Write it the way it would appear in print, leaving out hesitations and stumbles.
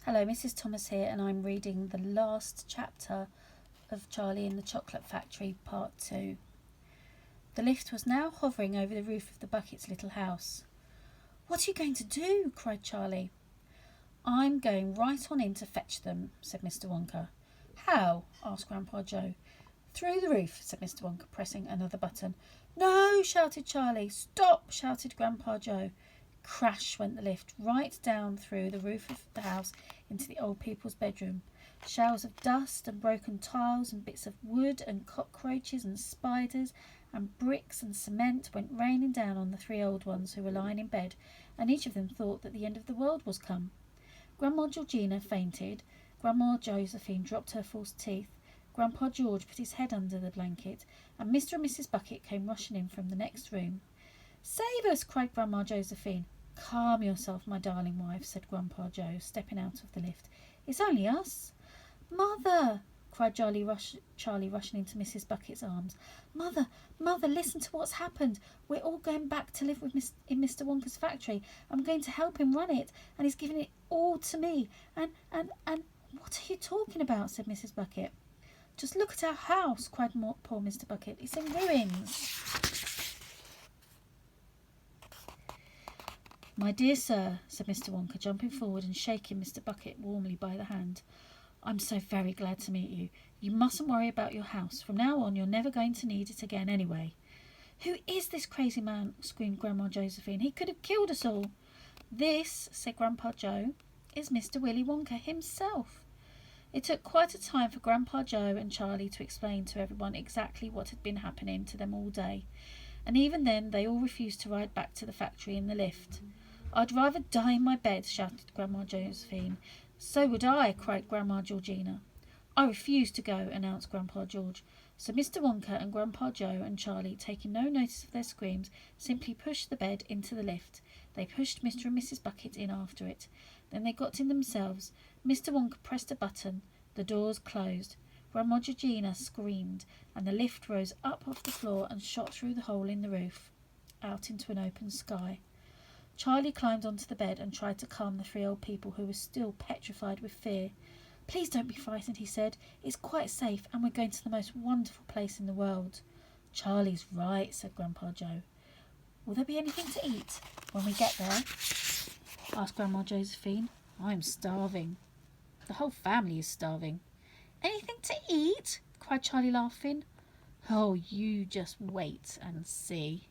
Hello, Mrs. Thomas here, and I'm reading the last chapter of Charlie in the Chocolate Factory, Part 2. The lift was now hovering over the roof of the Buckets' little house. "What are you going to do?" cried Charlie. "I'm going right on in to fetch them," said Mr. Wonka. "How?" asked Grandpa Joe. "Through the roof," said Mr. Wonka, pressing another button. "No!" shouted Charlie. "Stop!" shouted Grandpa Joe. Crash went the lift right down through the roof of the house into the old people's bedroom. Showers of dust and broken tiles and bits of wood and cockroaches and spiders and bricks and cement went raining down on the three old ones who were lying in bed, and each of them thought that the end of the world was come. Grandma Georgina fainted. Grandma Josephine dropped her false teeth. Grandpa George put his head under the blanket, and Mr. and Mrs. Bucket came rushing in from the next room. "Save us!" cried Grandma Josephine. "Calm yourself, my darling wife," said Grandpa Joe, stepping out of the lift. "It's only us." "Mother!" cried Charlie rushing into Mrs. Bucket's arms. "Mother, Mother, listen to what's happened. We're all going back to live in Mr. Wonka's factory. I'm going to help him run it, and he's giving it all to me. And, what are you talking about?" said Mrs. Bucket. "Just look at our house," cried poor Mr. Bucket. "It's in ruins." "My dear sir," said Mr. Wonka, jumping forward and shaking Mr. Bucket warmly by the hand, "I'm so very glad to meet you. You mustn't worry about your house. From now on, you're never going to need it again anyway." "Who is this crazy man?" screamed Grandma Josephine. "He could have killed us all." "This," said Grandpa Joe, "is Mr. Willy Wonka himself." It took quite a time for Grandpa Joe and Charlie to explain to everyone exactly what had been happening to them all day, and even then they all refused to ride back to the factory in the lift. "I'd rather die in my bed," shouted Grandma Josephine. "So would I," cried Grandma Georgina. "I refuse to go," announced Grandpa George. So Mr. Wonka and Grandpa Joe and Charlie, taking no notice of their screams, simply pushed the bed into the lift. They pushed Mr. and Mrs. Bucket in after it. Then they got in themselves. Mr. Wonka pressed a button. The doors closed. Grandma Georgina screamed, and the lift rose up off the floor and shot through the hole in the roof, out into an open sky. Charlie climbed onto the bed and tried to calm the three old people who were still petrified with fear. "Please don't be frightened," he said. "It's quite safe, and we're going to the most wonderful place in the world." "Charlie's right," said Grandpa Joe. "Will there be anything to eat when we get there?" asked Grandma Josephine. "I'm starving." "The whole family is starving." "Anything to eat?" cried Charlie, laughing. "Oh, you just wait and see."